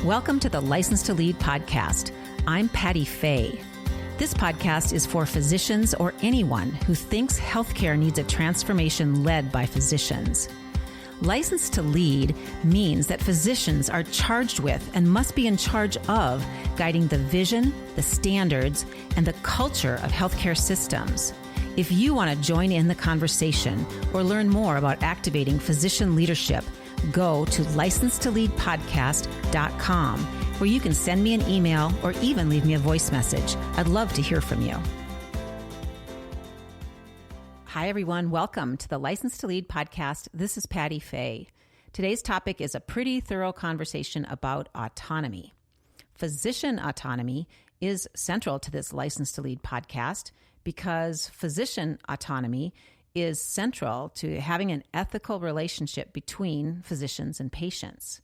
Welcome to the License to Lead podcast. I'm Patty Fay. This podcast is for physicians or anyone who thinks healthcare needs a transformation led by physicians. License to Lead means that physicians are charged with and must be in charge of guiding the vision, the standards, and the culture of healthcare systems. If you want to join in the conversation or learn more about activating physician leadership, go to license2leadpodcast.com, where you can send me an email or even leave me a voice message. I'd love to hear from you. Hi, everyone. Welcome to the License to Lead podcast. This is Patty Fay. Today's topic is a pretty thorough conversation about autonomy. Physician autonomy is central to this License to Lead podcast because physician autonomy is central to having an ethical relationship between physicians and patients.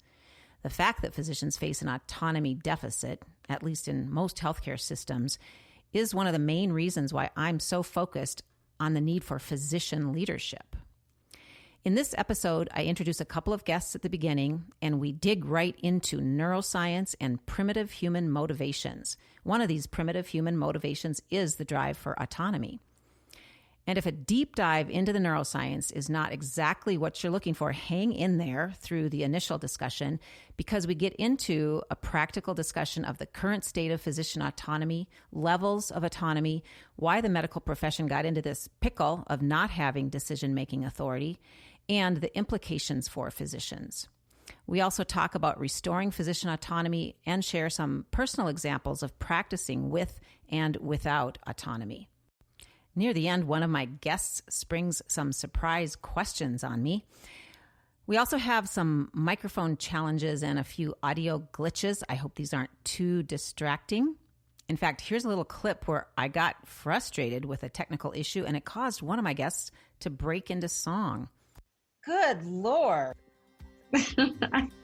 The fact that physicians face an autonomy deficit, at least in most healthcare systems, is one of the main reasons why I'm so focused on the need for physician leadership. In this episode, I introduce a couple of guests at the beginning, and we dig right into neuroscience and primitive human motivations. One of these primitive human motivations is the drive for autonomy. And if a deep dive into the neuroscience is not exactly what you're looking for, hang in there through the initial discussion, because we get into a practical discussion of the current state of physician autonomy, levels of autonomy, why the medical profession got into this pickle of not having decision-making authority, and the implications for physicians. We also talk about restoring physician autonomy and share some personal examples of practicing with and without autonomy. Near the end, one of my guests springs some surprise questions on me. We also have some microphone challenges and a few audio glitches. I hope these aren't too distracting. In fact, here's a little clip where I got frustrated with a technical issue and it caused one of my guests to break into song. Good Lord.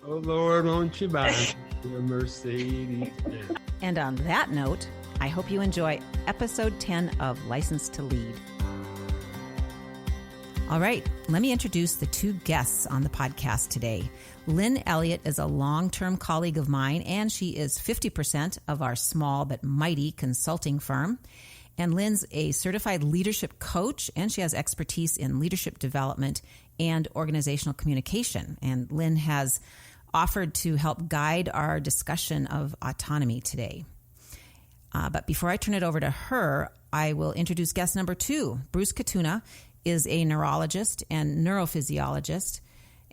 Oh, Lord, won't you buy me a Mercedes? And on that note, I hope you enjoy episode 10 of License to Lead. All right, let me introduce the two guests on the podcast today. Lynn Elliott is a long-term colleague of mine, and she is 50% of our small but mighty consulting firm. And Lynn's a certified leadership coach, and she has expertise in leadership development and organizational communication. And Lynn has offered to help guide our discussion of autonomy today. But before I turn it over to her, I will introduce guest number 2. Bruce Katuna is a neurologist and neurophysiologist.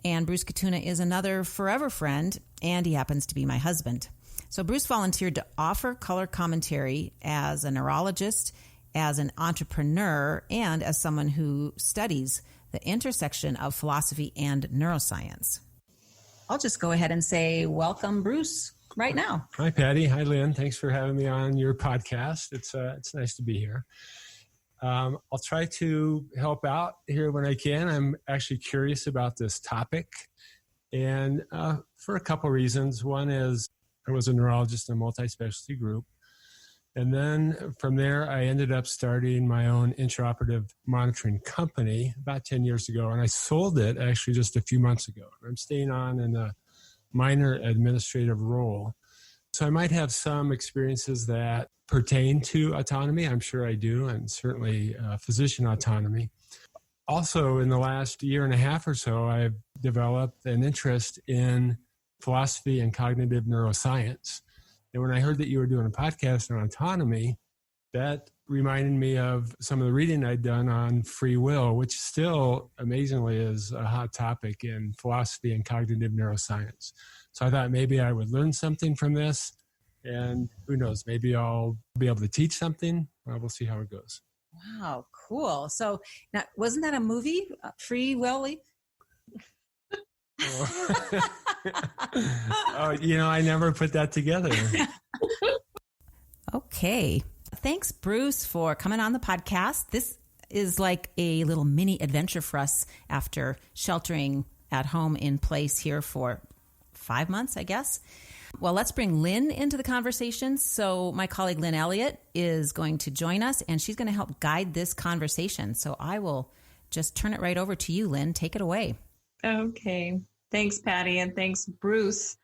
And Bruce Katuna is another forever friend, and he happens to be my husband. So Bruce volunteered to offer color commentary as a neurologist, as an entrepreneur, and as someone who studies the intersection of philosophy and neuroscience. I'll just go ahead and say welcome, Bruce, right now. Hi, Patty. Hi, Lynn. Thanks for having me on your podcast. It's nice to be here. I'll try to help out here when I can. I'm actually curious about this topic, and for a couple reasons. One is I was a neurologist in a multi-specialty group, and then from there I ended up starting my own intraoperative monitoring company about 10 years ago, and I sold it actually just a few months ago. I'm staying on in a minor administrative role. So I might have some experiences that pertain to autonomy. I'm sure I do, and certainly physician autonomy. Also, in the last year and a half or so, I've developed an interest in philosophy and cognitive neuroscience. And when I heard that you were doing a podcast on autonomy, that reminded me of some of the reading I'd done on free will, which still amazingly is a hot topic in philosophy and cognitive neuroscience. So I thought maybe I would learn something from this, and who knows, maybe I'll be able to teach something. We'll see how it goes. Wow, cool. So now, wasn't that a movie, Free Willy? Oh, I never put that together. Okay. Thanks, Bruce, for coming on the podcast. This is like a little mini adventure for us after sheltering at home in place here for 5 months, I guess. Well, let's bring Lynn into the conversation. So my colleague Lynn Elliott is going to join us, and she's going to help guide this conversation. So I will just turn it right over to you, Lynn. Take it away. Okay. Thanks, Patty, and thanks, Bruce.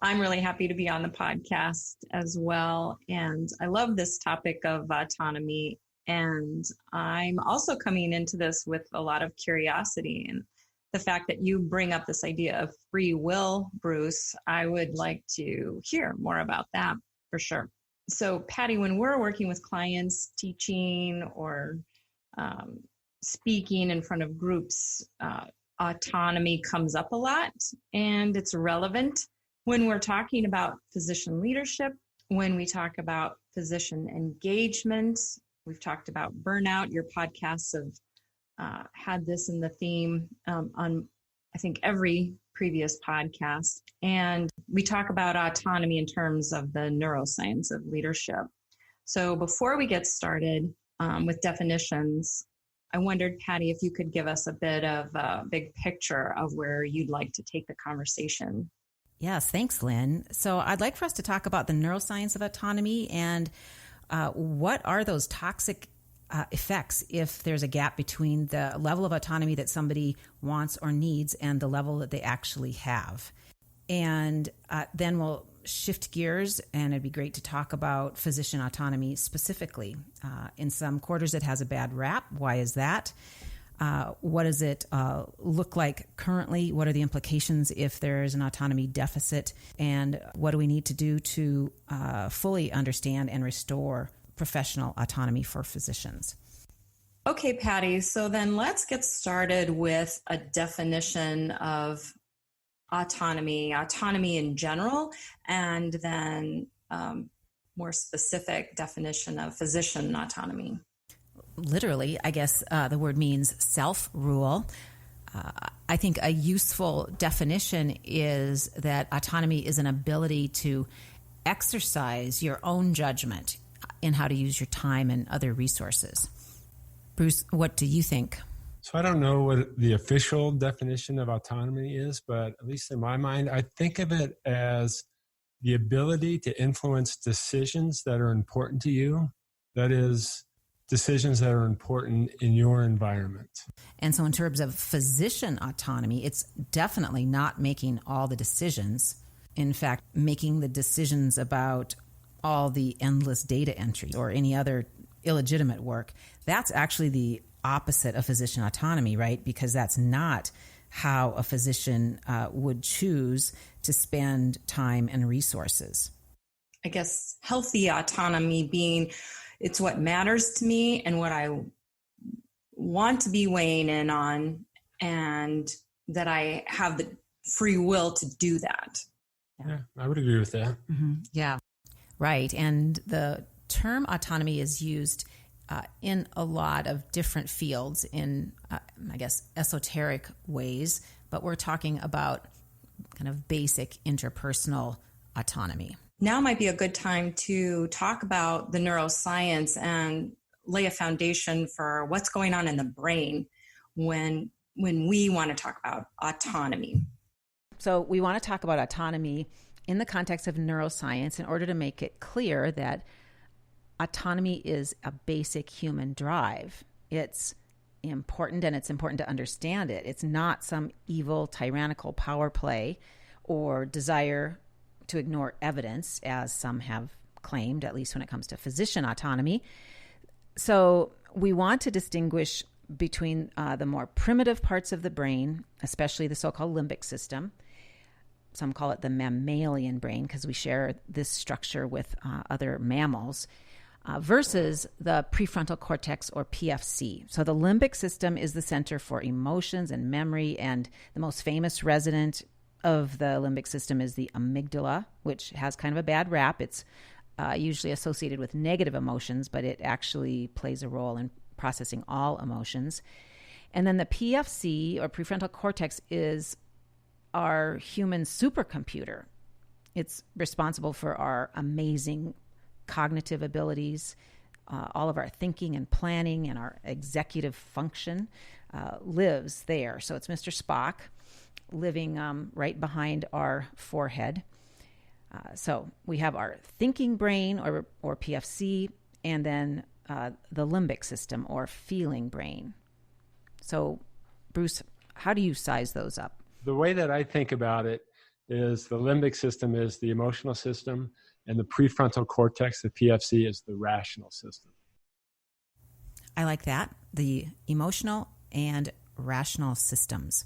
I'm really happy to be on the podcast as well. And I love this topic of autonomy. And I'm also coming into this with a lot of curiosity. And the fact that you bring up this idea of free will, Bruce, I would like to hear more about that for sure. So, Patty, when we're working with clients, teaching or speaking in front of groups, autonomy comes up a lot, and it's relevant when we're talking about physician leadership, when we talk about physician engagement. We've talked about burnout. Your podcasts have had this in the theme on, I think, every previous podcast. And we talk about autonomy in terms of the neuroscience of leadership. So before we get started with definitions, I wondered, Patty, if you could give us a bit of a big picture of where you'd like to take the conversation. Yes, thanks, Lynn. So I'd like for us to talk about the neuroscience of autonomy and what are those toxic effects if there's a gap between the level of autonomy that somebody wants or needs and the level that they actually have. And then we'll shift gears, and it'd be great to talk about physician autonomy specifically. In some quarters, it has a bad rap. Why is that? What does it look like currently? What are the implications if there is an autonomy deficit? And what do we need to do to fully understand and restore professional autonomy for physicians? Okay, Patty. So then let's get started with a definition of autonomy in general, and then more specific definition of physician autonomy. Literally, I guess the word means self-rule. I think a useful definition is that autonomy is an ability to exercise your own judgment in how to use your time and other resources. Bruce, what do you think? So I don't know what the official definition of autonomy is, but at least in my mind, I think of it as the ability to influence decisions that are important to you. That is, decisions that are important in your environment. And so in terms of physician autonomy, it's definitely not making all the decisions. In fact, making the decisions about all the endless data entry or any other illegitimate work, that's actually the opposite of physician autonomy, right? Because that's not how a physician would choose to spend time and resources. I guess healthy autonomy being it's what matters to me and what I want to be weighing in on, and that I have the free will to do that. Yeah, I would agree with that. Mm-hmm. Yeah, right. And the term autonomy is used in a lot of different fields in, I guess, esoteric ways, but we're talking about kind of basic interpersonal autonomy. Now might be a good time to talk about the neuroscience and lay a foundation for what's going on in the brain when we want to talk about autonomy. So we want to talk about autonomy in the context of neuroscience in order to make it clear that autonomy is a basic human drive. It's important, and it's important to understand it. It's not some evil, tyrannical power play or desire to ignore evidence, as some have claimed, at least when it comes to physician autonomy. So we want to distinguish between the more primitive parts of the brain, especially the so-called limbic system. Some call it the mammalian brain because we share this structure with other mammals, versus the prefrontal cortex or PFC. So the limbic system is the center for emotions and memory, and the most famous resident of the limbic system is the amygdala, which has kind of a bad rap. It's usually associated with negative emotions, but it actually plays a role in processing all emotions. And then the PFC or prefrontal cortex is our human supercomputer. It's responsible for our amazing cognitive abilities, all of our thinking and planning, and our executive function lives there. So it's Mr. Spock living right behind our forehead. So we have our thinking brain or PFC, and then the limbic system or feeling brain. So Bruce, how do you size those up? The way that I think about it is the limbic system is the emotional system, and the prefrontal cortex, the PFC, is the rational system. I like that, the emotional and rational systems.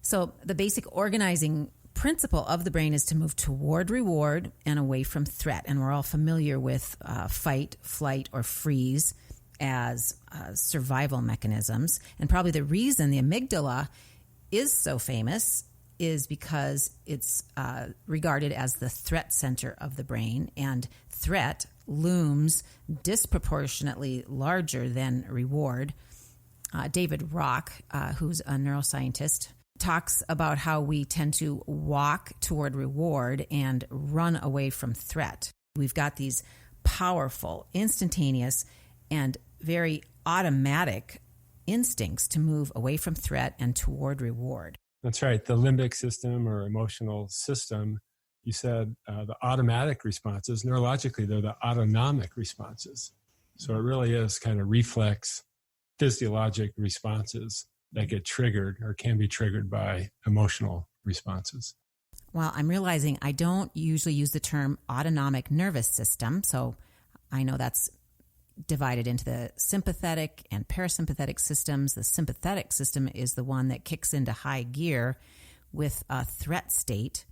So the basic organizing principle of the brain is to move toward reward and away from threat. And we're all familiar with fight, flight, or freeze as survival mechanisms. And probably the reason the amygdala is so famous is because it's regarded as the threat center of the brain, and threat looms disproportionately larger than reward. David Rock, who's a neuroscientist, talks about how we tend to walk toward reward and run away from threat. We've got these powerful, instantaneous, and very automatic instincts to move away from threat and toward reward. That's right. The limbic system or emotional system, you said the automatic responses, neurologically, they're the autonomic responses. So it really is kind of reflex physiologic responses that get triggered or can be triggered by emotional responses. Well, I'm realizing I don't usually use the term autonomic nervous system, so I know that's divided into the sympathetic and parasympathetic systems. The sympathetic system is the one that kicks into high gear with a threat state,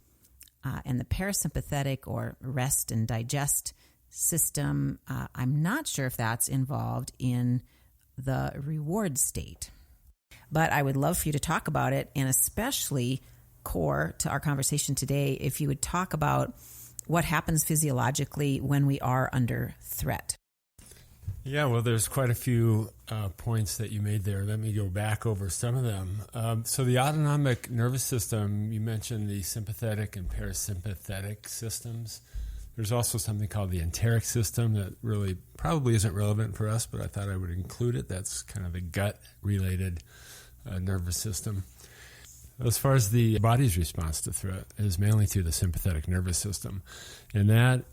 and the parasympathetic or rest and digest system, I'm not sure if that's involved in the reward state. But I would love for you to talk about it, and especially core to our conversation today, if you would talk about what happens physiologically when we are under threat. Yeah, well, there's quite a few points that you made there. Let me go back over some of them. So the autonomic nervous system, you mentioned the sympathetic and parasympathetic systems. There's also something called the enteric system that really probably isn't relevant for us, but I thought I would include it. That's kind of the gut-related nervous system. As far as the body's response to threat is mainly through the sympathetic nervous system, and that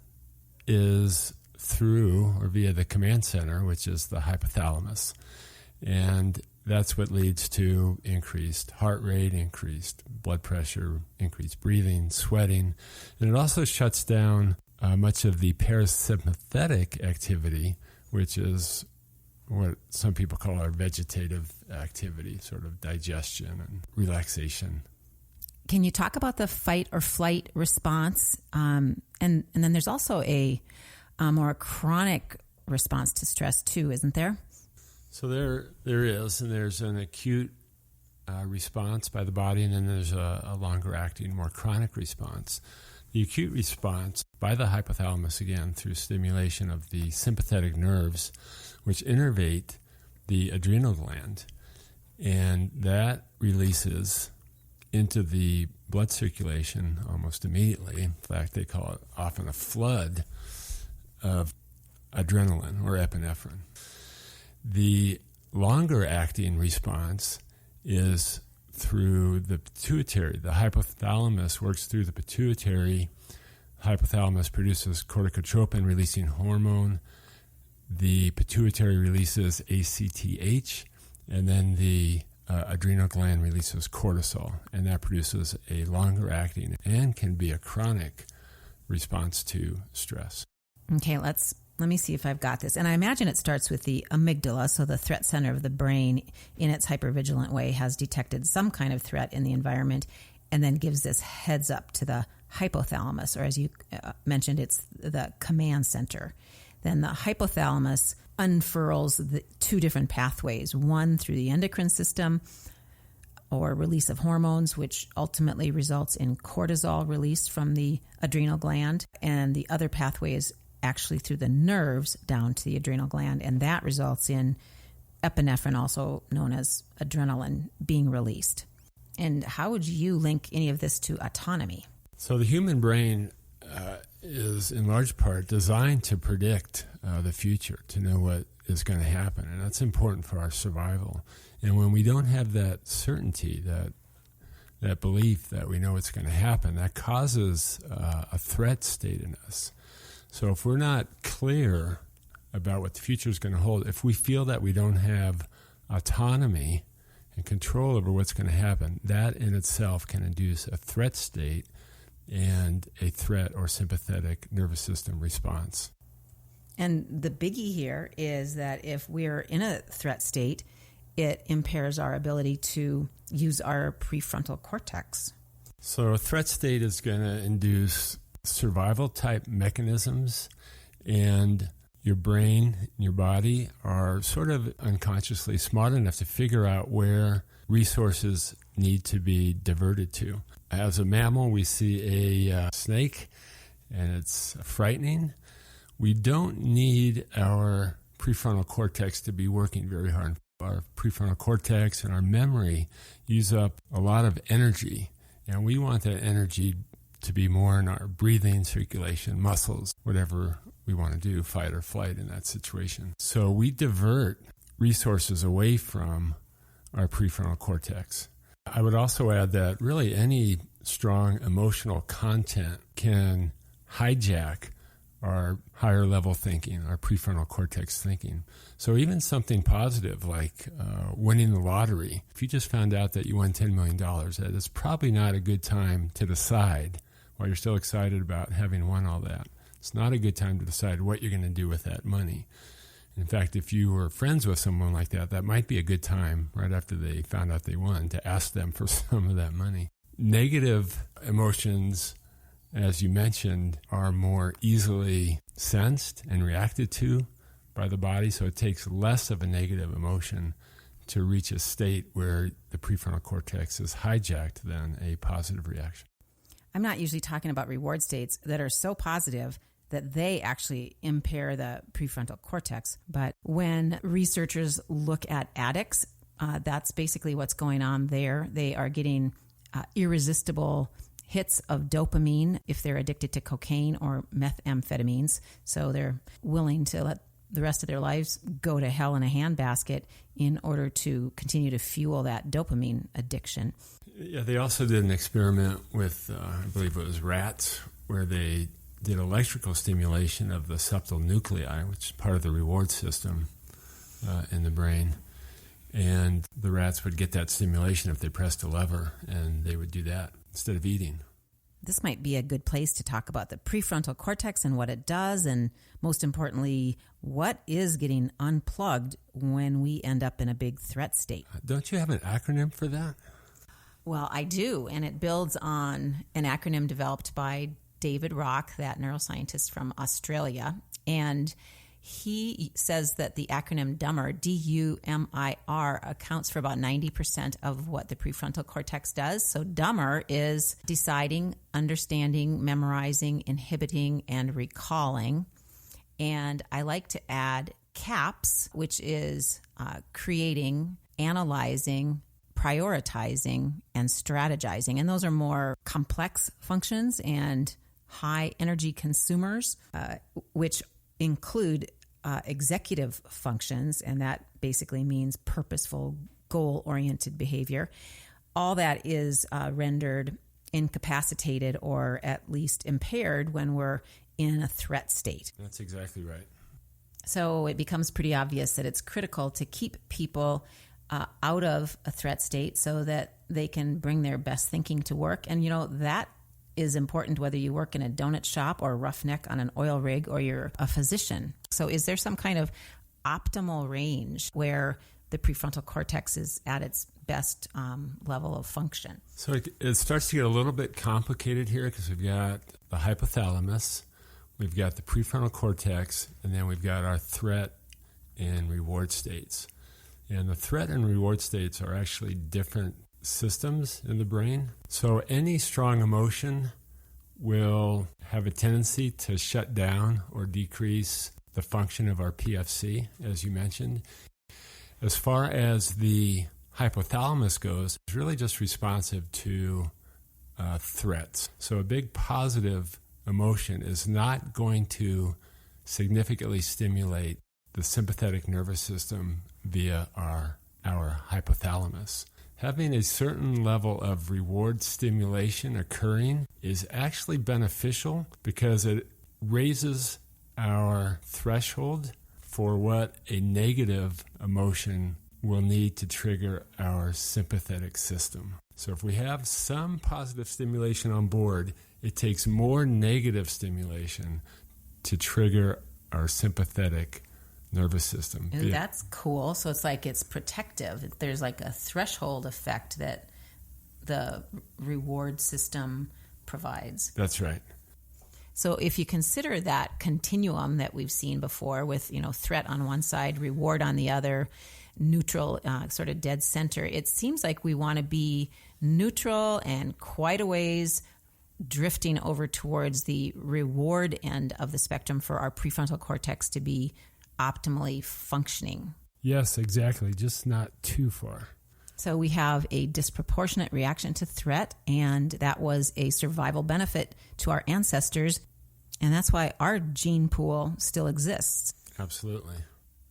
is through or via the command center, which is the hypothalamus. And that's what leads to increased heart rate, increased blood pressure, increased breathing, sweating. And it also shuts down much of the parasympathetic activity, which is what some people call our vegetative activity, sort of digestion and relaxation. Can you talk about the fight or flight response? And then there's also a more chronic response to stress too, isn't there? So there is, and there's an acute response by the body, and then there's a longer-acting, more chronic response. The acute response by the hypothalamus, again, through stimulation of the sympathetic nerves, which innervate the adrenal gland, and that releases into the blood circulation almost immediately. In fact, they call it often a flood of adrenaline or epinephrine. The longer acting response is through the pituitary. The hypothalamus works through the pituitary. Hypothalamus produces corticotropin releasing hormone. The pituitary releases ACTH, and then the adrenal gland releases cortisol, and that produces a longer acting and can be a chronic response to stress. Okay, let me see if I've got this. And I imagine it starts with the amygdala, so the threat center of the brain in its hypervigilant way has detected some kind of threat in the environment and then gives this heads up to the hypothalamus, or as you mentioned, it's the command center. Then the hypothalamus unfurls the two different pathways, one through the endocrine system or release of hormones, which ultimately results in cortisol released from the adrenal gland, and the other pathway is actually through the nerves down to the adrenal gland, and that results in epinephrine, also known as adrenaline, being released. And how would you link any of this to autonomy? So the human brain is in large part designed to predict the future, to know what is going to happen, and that's important for our survival. And when we don't have that certainty, that belief that we know what's going to happen, that causes a threat state in us. So if we're not clear about what the future is going to hold, if we feel that we don't have autonomy and control over what's going to happen, that in itself can induce a threat state and a threat or sympathetic nervous system response. And the biggie here is that if we're in a threat state, it impairs our ability to use our prefrontal cortex. So a threat state is going to induce survival type mechanisms, and your brain and your body are sort of unconsciously smart enough to figure out where resources need to be diverted to. As a mammal, we see a snake, and it's frightening. We don't need our prefrontal cortex to be working very hard. Our prefrontal cortex and our memory use up a lot of energy, and we want that energy to be more in our breathing, circulation, muscles, whatever we want to do, fight or flight in that situation. So we divert resources away from our prefrontal cortex. I would also add that really any strong emotional content can hijack our higher level thinking, our prefrontal cortex thinking. So even something positive like winning the lottery, if you just found out that you won $10 million, that is probably not a good time to decide, while you're still excited about having won all that. It's not a good time to decide what you're going to do with that money. In fact, if you were friends with someone like that, that might be a good time right after they found out they won to ask them for some of that money. Negative emotions, as you mentioned, are more easily sensed and reacted to by the body, so it takes less of a negative emotion to reach a state where the prefrontal cortex is hijacked than a positive reaction. I'm not usually talking about reward states that are so positive that they actually impair the prefrontal cortex. But when researchers look at addicts, that's basically what's going on there. They are getting irresistible hits of dopamine if they're addicted to cocaine or methamphetamines. So they're willing to let the rest of their lives go to hell in a handbasket in order to continue to fuel that dopamine addiction. Yeah, they also did an experiment with, I believe it was rats, where they did electrical stimulation of the septal nuclei, which is part of the reward system in the brain. And the rats would get that stimulation if they pressed a lever, and they would do that instead of eating. This might be a good place to talk about the prefrontal cortex and what it does, and most importantly, what is getting unplugged when we end up in a big threat state. Don't you have an acronym for that? Well, I do, and it builds on an acronym developed by David Rock, that neuroscientist from Australia, and he says that the acronym DUMIR, D-U-M-I-R, accounts for about 90% of what the prefrontal cortex does. So DUMIR is deciding, understanding, memorizing, inhibiting, and recalling. And I like to add CAPS, which is creating, analyzing, prioritizing, and strategizing. And those are more complex functions and high energy consumers, which include executive functions, and that basically means purposeful, goal-oriented behavior. All that is rendered incapacitated or at least impaired when we're in a threat state. That's exactly right. So it becomes pretty obvious that it's critical to keep people out of a threat state so that they can bring their best thinking to work. And, you know, that is important whether you work in a donut shop or roughneck on an oil rig or you're a physician. So is there some kind of optimal range where the prefrontal cortex is at its best level of function? So it starts to get a little bit complicated here because we've got the hypothalamus, we've got the prefrontal cortex, and then we've got our threat and reward states. And the threat and reward states are actually different systems in the brain. So any strong emotion will have a tendency to shut down or decrease the function of our PFC, as you mentioned. As far as the hypothalamus goes, it's really just responsive to threats. So a big positive emotion is not going to significantly stimulate the sympathetic nervous system via our hypothalamus. Having a certain level of reward stimulation occurring is actually beneficial because it raises our threshold for what a negative emotion will need to trigger our sympathetic system. So if we have some positive stimulation on board, it takes more negative stimulation to trigger our sympathetic nervous system. Ooh, that's cool. So it's like it's protective. There's like a threshold effect that the reward system provides. That's right. So if you consider that continuum that we've seen before with, threat on one side, reward on the other, neutral, sort of dead center, it seems like we want to be neutral and quite a ways drifting over towards the reward end of the spectrum for our prefrontal cortex to be optimally functioning. Yes, exactly. Just not too far. So we have a disproportionate reaction to threat, and that was a survival benefit to our ancestors, and that's why our gene pool still exists. Absolutely.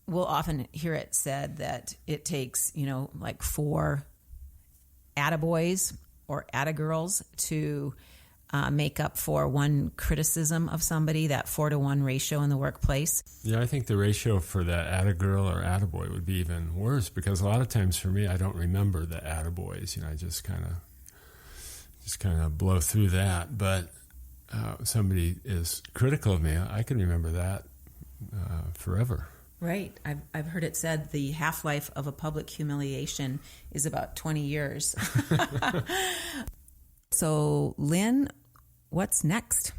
We'll often hear it said that it takes, like 4 attaboys or attagirls to make up for one criticism of somebody, that 4-to-1 ratio in the workplace. Yeah, I think the ratio for that attagirl or attaboy would be even worse, because a lot of times for me, I don't remember the attaboys. I just kind of blow through that. But somebody is critical of me, I can remember that forever. Right. I've heard it said the half-life of a public humiliation is about 20 years. So, Lynn, what's next?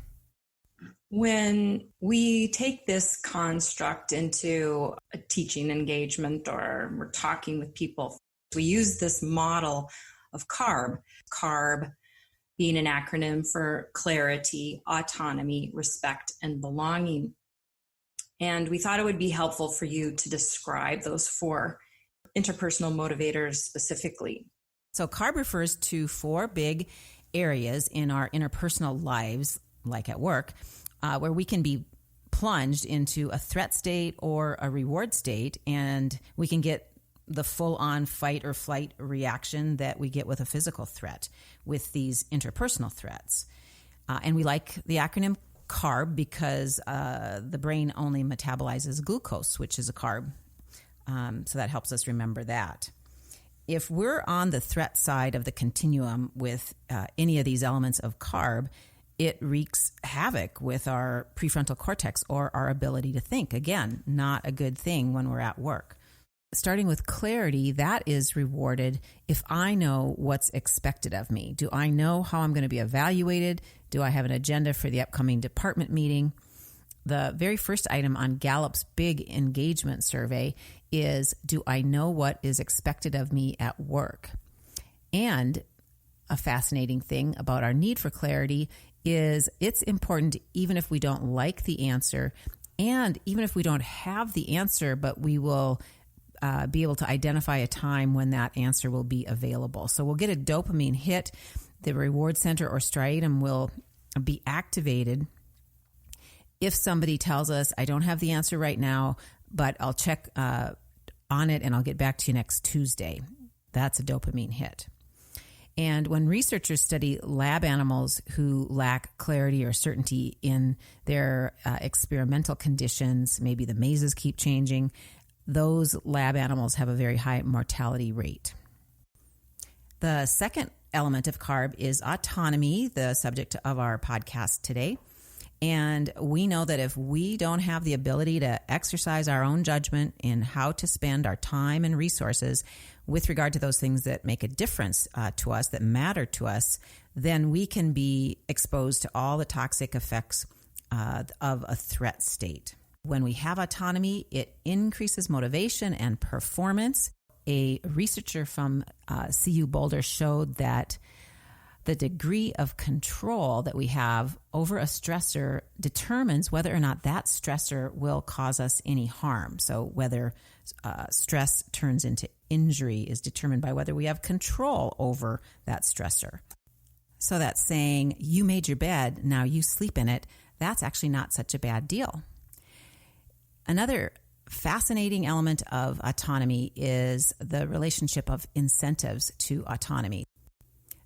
When we take this construct into a teaching engagement or we're talking with people, we use this model of CARB. CARB being an acronym for clarity, autonomy, respect, and belonging. And we thought it would be helpful for you to describe those 4 interpersonal motivators specifically. So CARB refers to 4 big areas in our interpersonal lives, like at work, where we can be plunged into a threat state or a reward state, and we can get the full-on fight or flight reaction that we get with a physical threat with these interpersonal threats. And we like the acronym CARB because the brain only metabolizes glucose, which is a carb. So that helps us remember that. If we're on the threat side of the continuum with any of these elements of CARB, it wreaks havoc with our prefrontal cortex or our ability to think. Again, not a good thing when we're at work. Starting with clarity, that is rewarded if I know what's expected of me. Do I know how I'm going to be evaluated? Do I have an agenda for the upcoming department meeting? The very first item on Gallup's big engagement survey is, do I know what is expected of me at work? And a fascinating thing about our need for clarity is it's important even if we don't like the answer, and even if we don't have the answer, but we will be able to identify a time when that answer will be available. So we'll get a dopamine hit. The reward center or striatum will be activated if somebody tells us, I don't have the answer right now, but I'll check on it and I'll get back to you next Tuesday. That's a dopamine hit. And when researchers study lab animals who lack clarity or certainty in their experimental conditions, maybe the mazes keep changing, those lab animals have a very high mortality rate. The second element of CARB is autonomy, the subject of our podcast today. And we know that if we don't have the ability to exercise our own judgment in how to spend our time and resources with regard to those things that make a difference to us, that matter to us, then we can be exposed to all the toxic effects of a threat state. When we have autonomy, it increases motivation and performance. A researcher from CU Boulder showed that the degree of control that we have over a stressor determines whether or not that stressor will cause us any harm. So whether stress turns into injury is determined by whether we have control over that stressor. So that saying, you made your bed, now you sleep in it, that's actually not such a bad deal. Another fascinating element of autonomy is the relationship of incentives to autonomy.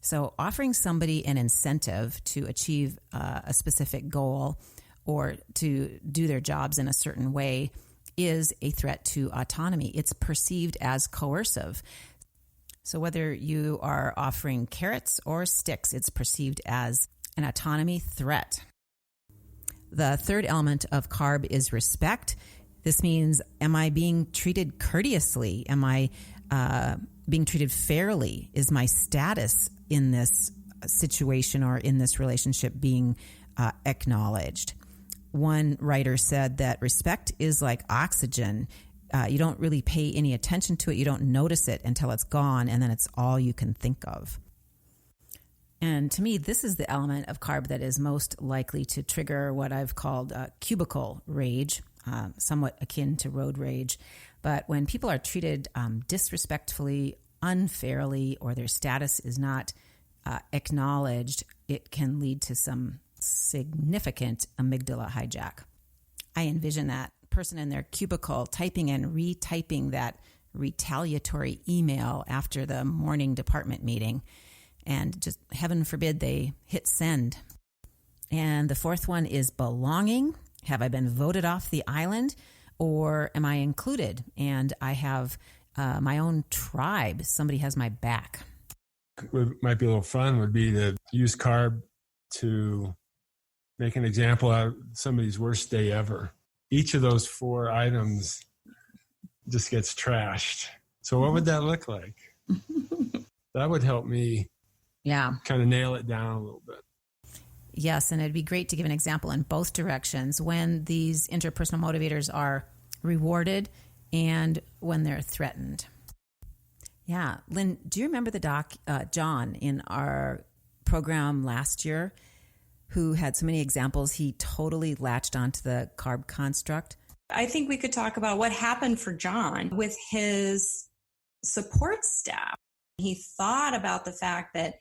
So offering somebody an incentive to achieve a specific goal or to do their jobs in a certain way is a threat to autonomy. It's perceived as coercive. So whether you are offering carrots or sticks, it's perceived as an autonomy threat. The third element of CARB is respect. This means, am I being treated courteously? Am I being treated fairly? Is my status in this situation or in this relationship being acknowledged? One writer said that respect is like oxygen. You don't really pay any attention to it. You don't notice it until it's gone, and then it's all you can think of. And to me, this is the element of CARB that is most likely to trigger what I've called cubicle rage, somewhat akin to road rage. But when people are treated disrespectfully, unfairly, or their status is not acknowledged, it can lead to some significant amygdala hijack. I envision that person in their cubicle typing and retyping that retaliatory email after the morning department meeting, and just heaven forbid they hit send. And the fourth one is belonging. Have I been voted off the island, or am I included and I have my own tribe? Somebody has my back. What might be a little fun would be to use CARB to make an example out of somebody's worst day ever. Each of those 4 items just gets trashed. So what would that look like? That would help me kind of nail it down a little bit. Yes, and it'd be great to give an example in both directions, when these interpersonal motivators are rewarded and when they're threatened. Yeah. Lynn, do you remember the doc, John, in our program last year, who had so many examples? He totally latched onto the CARB construct. I think we could talk about what happened for John with his support staff. He thought about the fact that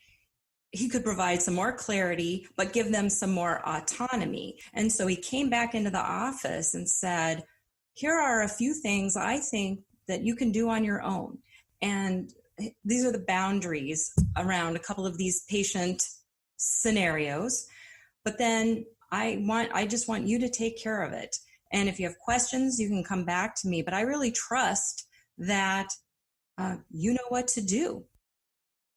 he could provide some more clarity, but give them some more autonomy. And so he came back into the office and said, here are a few things I think that you can do on your own. And these are the boundaries around a couple of these patient scenarios. But then I just want you to take care of it. And if you have questions, you can come back to me. But I really trust that you know what to do.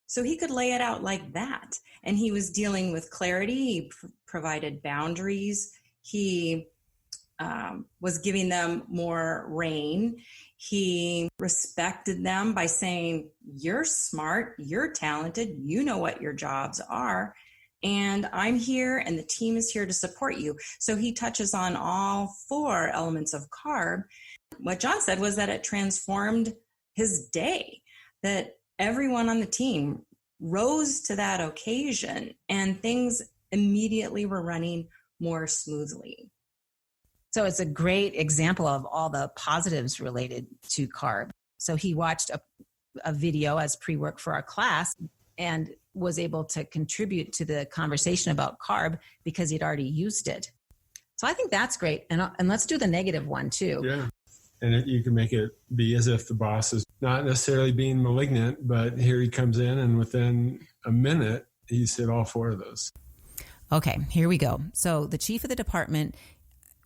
So he could lay it out like that. And he was dealing with clarity. He provided boundaries. He was giving them more rein. He respected them by saying, you're smart, you're talented, you know what your jobs are. And I'm here and the team is here to support you. So he touches on all 4 elements of CARB. What John said was that it transformed his day, that everyone on the team rose to that occasion and things immediately were running more smoothly. So it's a great example of all the positives related to CARB. So he watched a video as pre-work for our class and was able to contribute to the conversation about CARB because he'd already used it. So I think that's great. And let's do the negative one too. Yeah. And you can make it be as if the boss is not necessarily being malignant, but here he comes in and within a minute, he's hit all 4 of those. Okay, here we go. So the chief of the department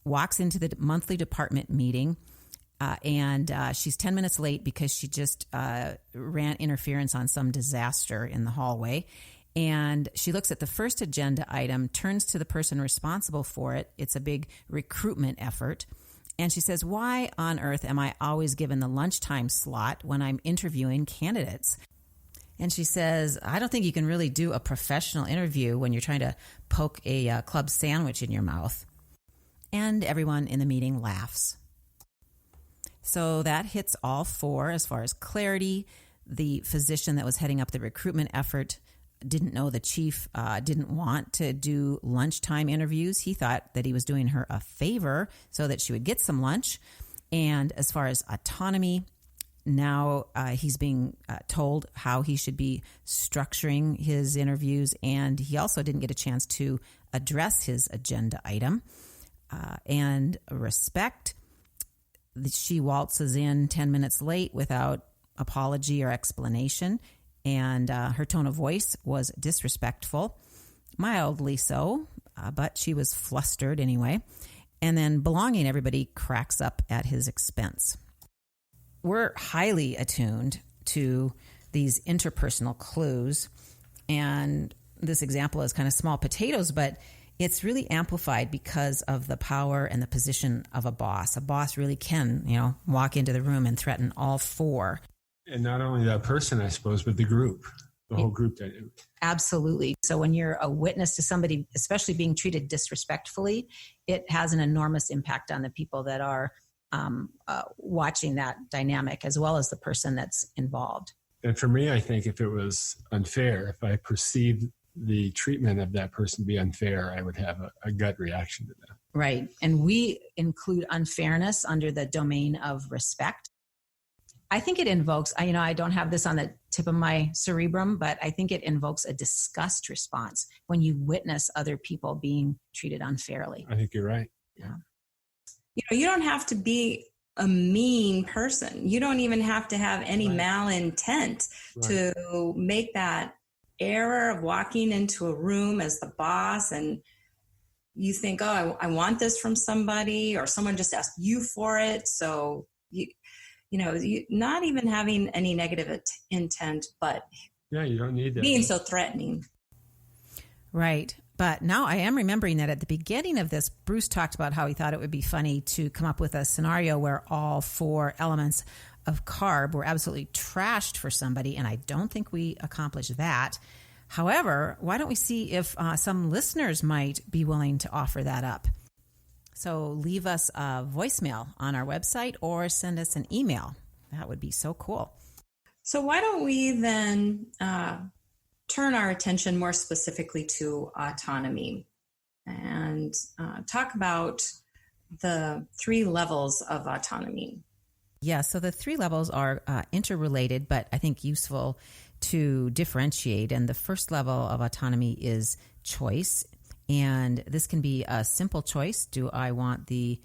walks into the monthly department meeting and she's 10 minutes late because she just ran interference on some disaster in the hallway. And she looks at the first agenda item, turns to the person responsible for it. It's a big recruitment effort. And she says, why on earth am I always given the lunchtime slot when I'm interviewing candidates? And she says, I don't think you can really do a professional interview when you're trying to poke a club sandwich in your mouth. And everyone in the meeting laughs. So that hits all 4 as far as clarity. The physician that was heading up the recruitment effort didn't know the chief didn't want to do lunchtime interviews. He thought that he was doing her a favor so that she would get some lunch. And as far as autonomy, now he's being told how he should be structuring his interviews. And he also didn't get a chance to address his agenda item. And respect, she waltzes in 10 minutes late without apology or explanation. And her tone of voice was disrespectful, mildly so, but she was flustered anyway. And then belonging, everybody cracks up at his expense. We're highly attuned to these interpersonal clues. And this example is kind of small potatoes, but it's really amplified because of the power and the position of a boss. A boss really can, walk into the room and threaten all four. And not only that person, I suppose, but the group, the whole group dynamic. Absolutely. So when you're a witness to somebody, especially being treated disrespectfully, it has an enormous impact on the people that are watching that dynamic, as well as the person that's involved. And for me, I think if it was unfair, if I perceived the treatment of that person to be unfair, I would have a gut reaction to that. Right. And we include unfairness under the domain of respect. I think it invokes, I don't have this on the tip of my cerebrum, but I think it invokes a disgust response when you witness other people being treated unfairly. I think you're right. Yeah. You don't have to be a mean person. You don't even have to have any malintent to make that error of walking into a room as the boss and you think, oh, I want this from somebody, or someone just asked you for it. So you not even having any negative intent, but you don't need that. Being so threatening. Right. But now I am remembering that at the beginning of this, Bruce talked about how he thought it would be funny to come up with a scenario where all four elements of CARB were absolutely trashed for somebody, and I don't think we accomplished that. However, why don't we see if some listeners might be willing to offer that up? So leave us a voicemail on our website or send us an email. That would be so cool. So why don't we then turn our attention more specifically to autonomy and talk about the 3 levels of autonomy. Yeah, so the 3 levels are interrelated, but I think useful to differentiate. And the first level of autonomy is choice. And this can be a simple choice. Do I want the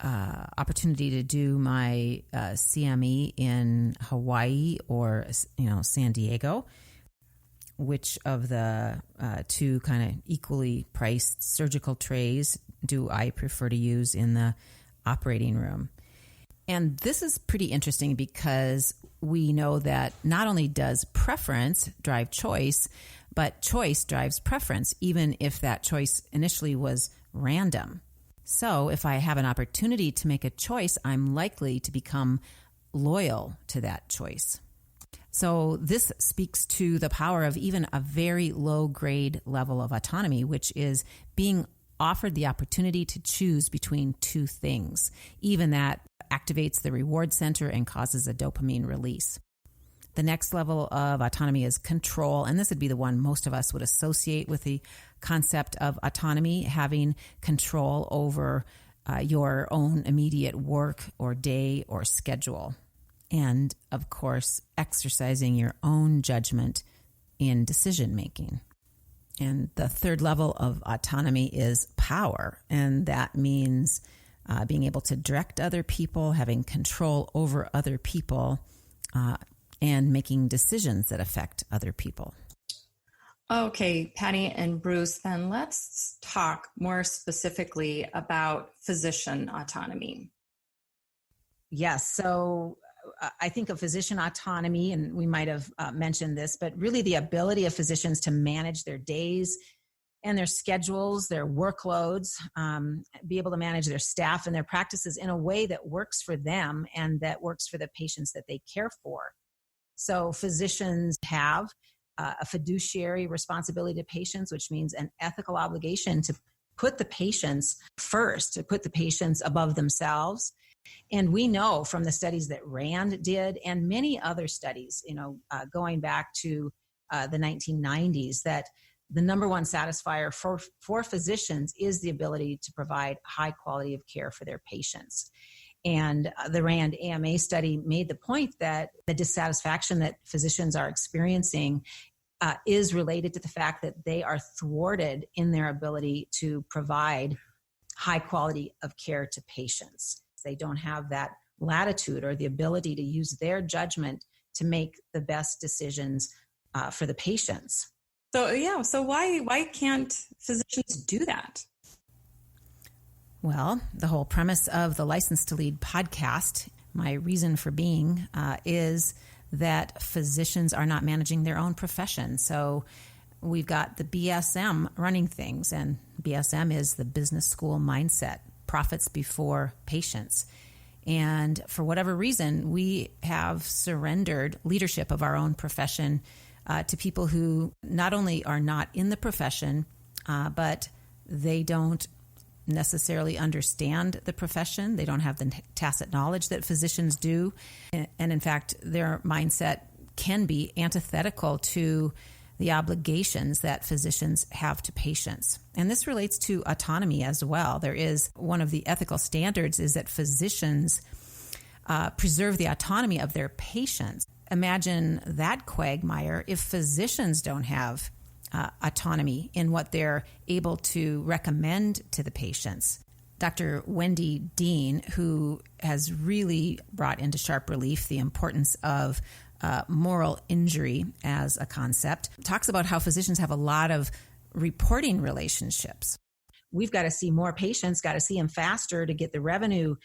opportunity to do my CME in Hawaii or, San Diego? Which of the 2 kind of equally priced surgical trays do I prefer to use in the operating room? And this is pretty interesting because we know that not only does preference drive choice, but choice drives preference, even if that choice initially was random. So if I have an opportunity to make a choice, I'm likely to become loyal to that choice. So this speaks to the power of even a very low grade level of autonomy, which is being offered the opportunity to choose between 2 things. Even that activates the reward center and causes a dopamine release. The next level of autonomy is control, and this would be the one most of us would associate with the concept of autonomy, having control over your own immediate work or day or schedule. And, of course, exercising your own judgment in decision making. And the third level of autonomy is power, and that means being able to direct other people, having control over other people, and making decisions that affect other people. Okay, Patty and Bruce, then let's talk more specifically about physician autonomy. Yes, so I think of physician autonomy, and we might have mentioned this, but really the ability of physicians to manage their days and their schedules, their workloads, be able to manage their staff and their practices in a way that works for them and that works for the patients that they care for. So physicians have a fiduciary responsibility to patients, which means an ethical obligation to put the patients first, to put the patients above themselves. And we know from the studies that RAND did and many other studies, going back to the 1990s, that the number one satisfier for physicians is the ability to provide high quality of care for their patients. And the RAND AMA study made the point that the dissatisfaction that physicians are experiencing is related to the fact that they are thwarted in their ability to provide high quality of care to patients. They don't have that latitude or the ability to use their judgment to make the best decisions for the patients. So why can't physicians do that? Well, the whole premise of the License to Lead podcast, my reason for being, is that physicians are not managing their own profession. So we've got the BSM running things, and BSM is the business school mindset, profits before patients. And for whatever reason, we have surrendered leadership of our own profession to people who not only are not in the profession, but they don't necessarily understand the profession. They don't have the tacit knowledge that physicians do. And in fact, their mindset can be antithetical to the obligations that physicians have to patients. And this relates to autonomy as well. There is one of the ethical standards is that physicians preserve the autonomy of their patients. Imagine that quagmire if physicians don't have autonomy in what they're able to recommend to the patients. Dr. Wendy Dean, who has really brought into sharp relief the importance of moral injury as a concept, talks about how physicians have a lot of reporting relationships. We've got to see more patients, got to see them faster to get the revenue,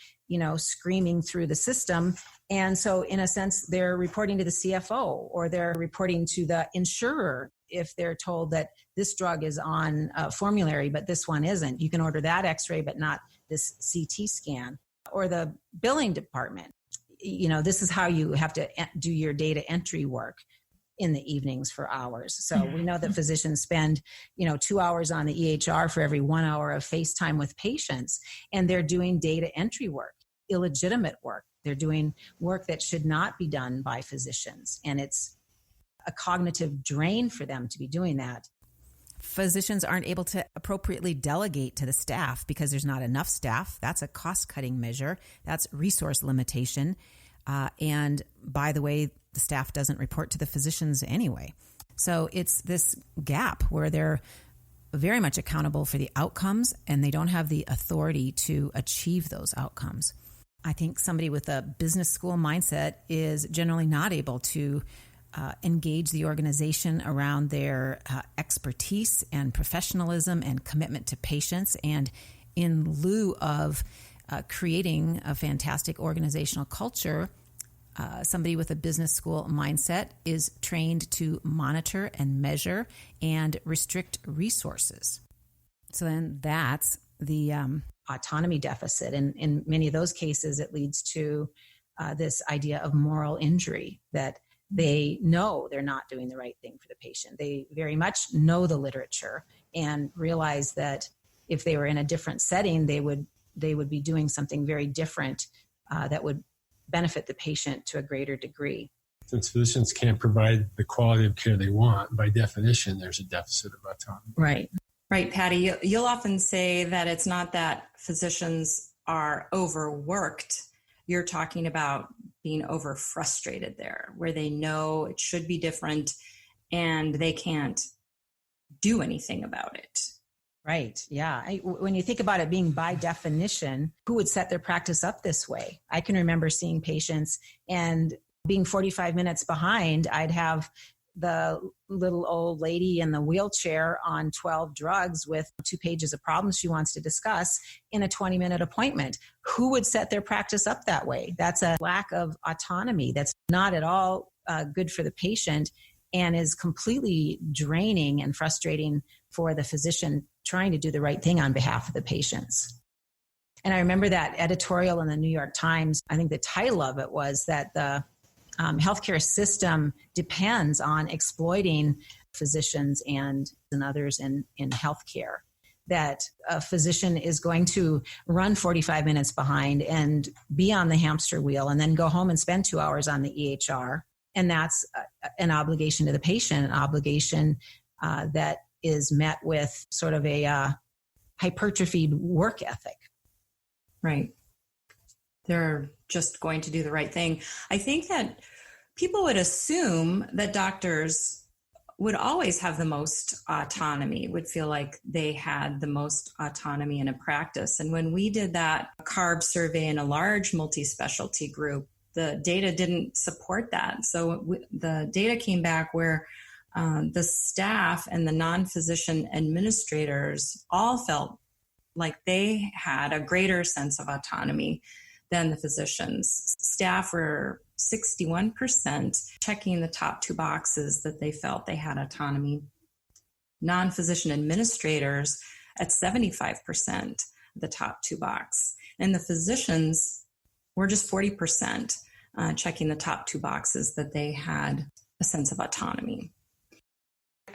screaming through the system. And so in a sense, they're reporting to the CFO or they're reporting to the insurer if they're told that this drug is on formulary, but this one isn't. You can order that x-ray, but not this CT scan. Or the billing department. This is how you have to do your data entry work in the evenings for hours. So we know that physicians spend, 2 hours on the EHR for every 1 hour of FaceTime with patients, and they're doing data entry work, illegitimate work. They're doing work that should not be done by physicians, and it's a cognitive drain for them to be doing that. Physicians aren't able to appropriately delegate to the staff because there's not enough staff. That's a cost-cutting measure. That's resource limitation. And by the way, the staff doesn't report to the physicians anyway. So it's this gap where they're very much accountable for the outcomes and they don't have the authority to achieve those outcomes. I think somebody with a business school mindset is generally not able to engage the organization around their expertise and professionalism and commitment to patients. And in lieu of creating a fantastic organizational culture, somebody with a business school mindset is trained to monitor and measure and restrict resources. So then that's the autonomy deficit. And in many of those cases, it leads to this idea of moral injury, that they know they're not doing the right thing for the patient. They very much know the literature and realize that if they were in a different setting, they would be doing something very different that would benefit the patient to a greater degree. Since physicians can't provide the quality of care they want, by definition, there's a deficit of autonomy. Right. Right, Patty. You'll often say that it's not that physicians are overworked. You're talking about being over frustrated there, where they know it should be different and they can't do anything about it. Right. Yeah. When you think about it being by definition, who would set their practice up this way? I can remember seeing patients and being 45 minutes behind, I'd have the little old lady in the wheelchair on 12 drugs with 2 pages of problems she wants to discuss in a 20-minute appointment. Who would set their practice up that way? That's a lack of autonomy. That's not at all good for the patient and is completely draining and frustrating for the physician trying to do the right thing on behalf of the patients. And I remember that editorial in the New York Times. I think the title of it was that the healthcare system depends on exploiting physicians and others in healthcare. That a physician is going to run 45 minutes behind and be on the hamster wheel and then go home and spend 2 hours on the EHR. And that's an obligation to the patient, an obligation that is met with sort of a hypertrophied work ethic. Right. They're just going to do the right thing. I think that people would assume that doctors would always have the most autonomy, would feel like they had the most autonomy in a practice. And when we did that CARB survey in a large multi-specialty group, the data didn't support that. So the data came back where the staff and the non-physician administrators all felt like they had a greater sense of autonomy than the physicians. Staff were 61% checking the top two boxes that they felt they had autonomy. Non-physician administrators at 75%, the top two box. And the physicians were just 40% checking the top two boxes that they had a sense of autonomy.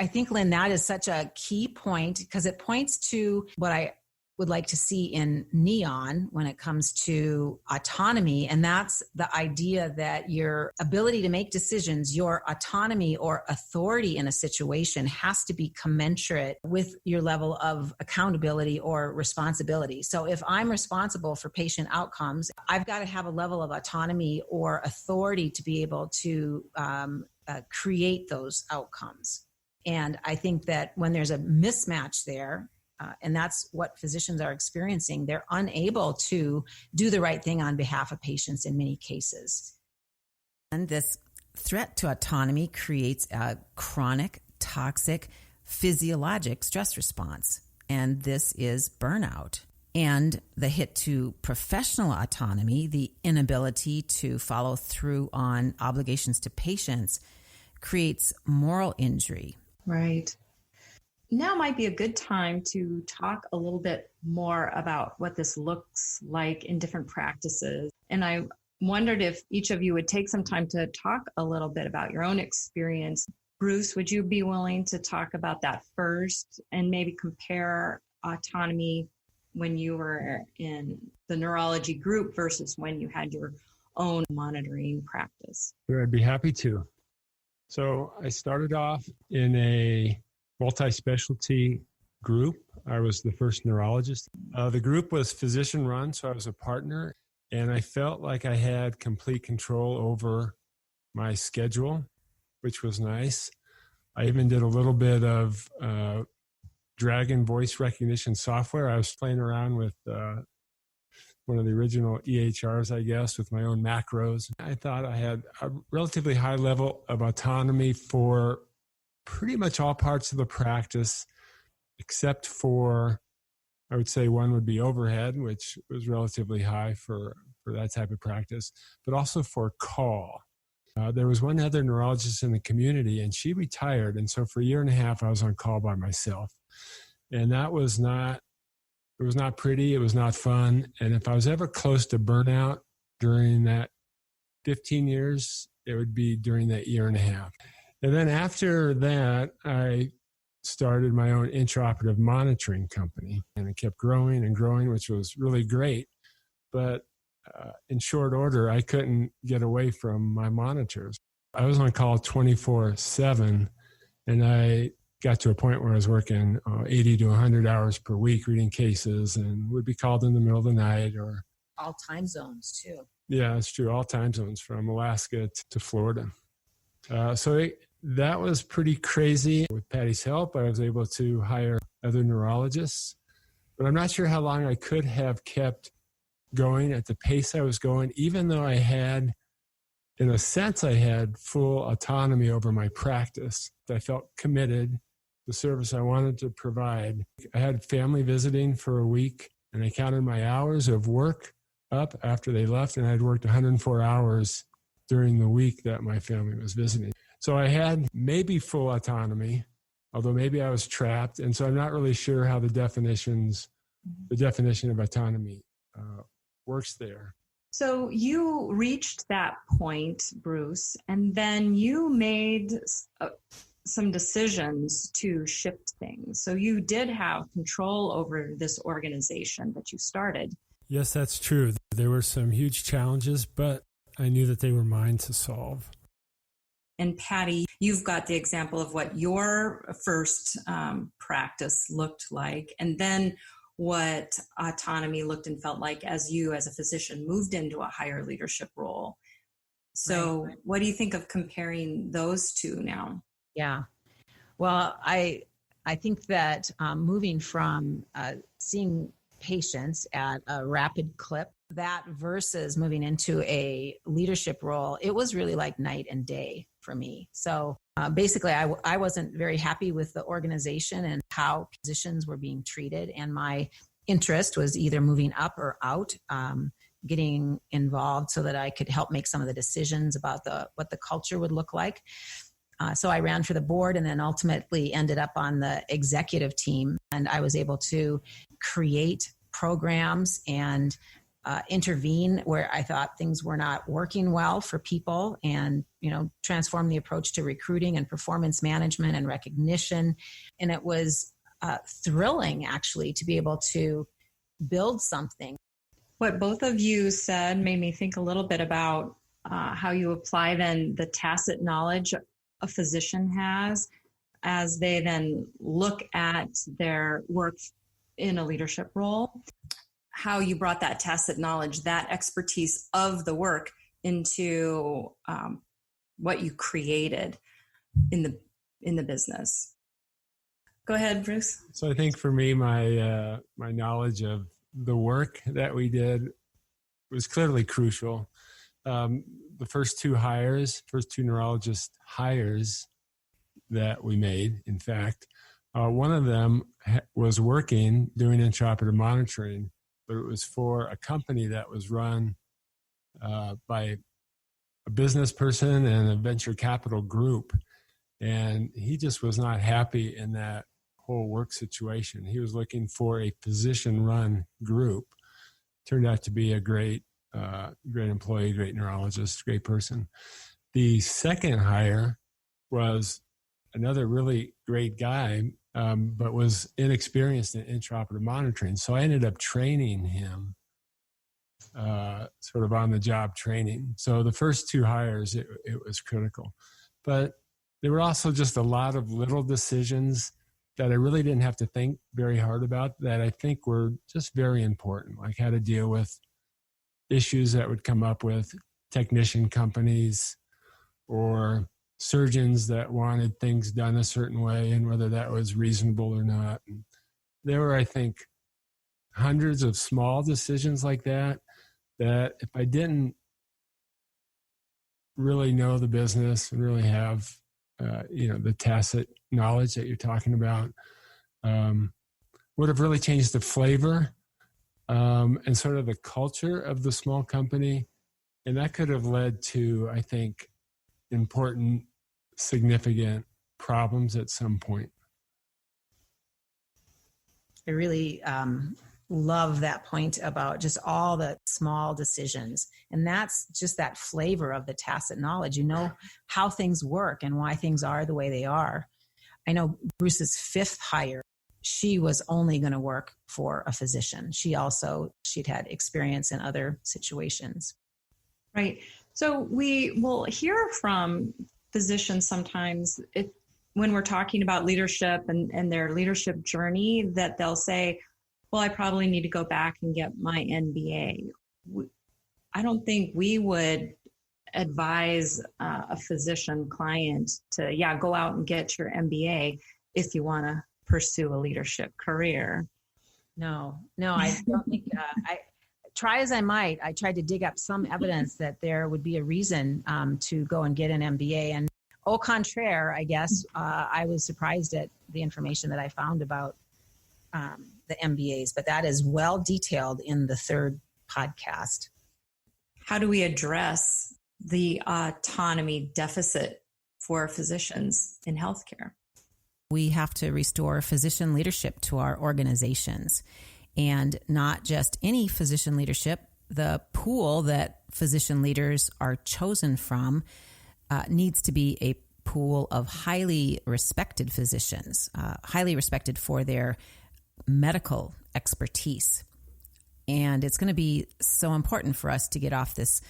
I think, Lynn, that is such a key point because it points to what I would like to see in NEON when it comes to autonomy. And that's the idea that your ability to make decisions, your autonomy or authority in a situation has to be commensurate with your level of accountability or responsibility. So if I'm responsible for patient outcomes, I've got to have a level of autonomy or authority to be able to create those outcomes. And I think that when there's a mismatch there, and that's what physicians are experiencing, they're unable to do the right thing on behalf of patients in many cases. And this threat to autonomy creates a chronic, toxic, physiologic stress response. And this is burnout. And the hit to professional autonomy, the inability to follow through on obligations to patients, creates moral injury. Right. Now might be a good time to talk a little bit more about what this looks like in different practices. And I wondered if each of you would take some time to talk a little bit about your own experience. Bruce, would you be willing to talk about that first and maybe compare autonomy when you were in the neurology group versus when you had your own monitoring practice? Sure, I'd be happy to. So I started off in a multi-specialty group. I was the first neurologist. The group was physician run, so I was a partner, and I felt like I had complete control over my schedule, which was nice. I even did a little bit of Dragon voice recognition software. I was playing around with one of the original EHRs, I guess, with my own macros. I thought I had a relatively high level of autonomy for pretty much all parts of the practice, except for, I would say one would be overhead, which was relatively high for that type of practice, but also for call. There was one other neurologist in the community, and she retired. And so for a year and a half, I was on call by myself. And that was not, it was not pretty. It was not fun. And if I was ever close to burnout during that 15 years, it would be during that year and a half. And then after that, I started my own intraoperative monitoring company, and it kept growing and growing, which was really great. But in short order, I couldn't get away from my monitors. I was on call 24/7, and I got to a point where I was working 80 to 100 hours per week reading cases, and would be called in the middle of the night or All time zones too. Yeah, it's true. All time zones from Alaska to Florida. That was pretty crazy. With Patty's help, I was able to hire other neurologists, but I'm not sure how long I could have kept going at the pace I was going, even though I had, in a sense, I had full autonomy over my practice. I felt committed to the service I wanted to provide. I had family visiting for a week, and I counted my hours of work up after they left, and I'd worked 104 hours during the week that my family was visiting. So I had maybe full autonomy, although maybe I was trapped. And so I'm not really sure how the definition of autonomy works there. So you reached that point, Bruce, and then you made some decisions to shift things. So you did have control over this organization that you started. Yes, that's true. There were some huge challenges, but I knew that they were mine to solve. And Patty, you've got the example of what your first practice looked like, and then what autonomy looked and felt like as you, as a physician, moved into a higher leadership role. So right. What do you think of comparing those two now? Yeah. Well, I think that moving from seeing patients at a rapid clip, that versus moving into a leadership role, it was really like night and day for me. So basically, I wasn't very happy with the organization and how physicians were being treated. And my interest was either moving up or out, getting involved so that I could help make some of the decisions about what the culture would look like. So I ran for the board and then ultimately ended up on the executive team. And I was able to create programs and intervene where I thought things were not working well for people, and, transform the approach to recruiting and performance management and recognition. And it was thrilling, actually, to be able to build something. What both of you said made me think a little bit about how you apply then the tacit knowledge a physician has as they then look at their work in a leadership role, how you brought that tacit knowledge, that expertise of the work into what you created in the business. Go ahead, Bruce. So I think for me, my knowledge of the work that we did was clearly crucial. The first two neurologist hires that we made, in fact, one of them was doing intraoperative monitoring, but it was for a company that was run by a business person and a venture capital group. And he just was not happy in that whole work situation. He was looking for a physician-run group. Turned out to be a great employee, great neurologist, great person. The second hire was another really great guy, but was inexperienced in intraoperative monitoring. So I ended up training him, sort of on-the-job training. So the first two hires, it was critical. But there were also just a lot of little decisions that I really didn't have to think very hard about that I think were just very important, like how to deal with issues that would come up with technician companies or surgeons that wanted things done a certain way and whether that was reasonable or not. And there were, I think, hundreds of small decisions like that if I didn't really know the business and really have the tacit knowledge that you're talking about, would have really changed the flavor and sort of the culture of the small company. And that could have led to, I think, important, significant problems at some point. I really love that point about just all the small decisions. And that's just that flavor of the tacit knowledge. You know how things work and why things are the way they are. I know Bruce's fifth hire, she was only going to work for a physician. She'd had experience in other situations. Right. So we will hear from physicians sometimes when we're talking about leadership and their leadership journey, that they'll say, well, I probably need to go back and get my MBA. I don't think we would advise a physician client to, go out and get your MBA if you want to pursue a leadership career. No, I don't think, I try as I might, I tried to dig up some evidence that there would be a reason to go and get an MBA. And au contraire, I guess, I was surprised at the information that I found about the MBAs, but that is well detailed in the third podcast. How do we address the autonomy deficit for physicians in healthcare? We have to restore physician leadership to our organizations, and not just any physician leadership. The pool that physician leaders are chosen from needs to be a pool of highly respected physicians, highly respected for their medical expertise. And it's going to be so important for us to get off this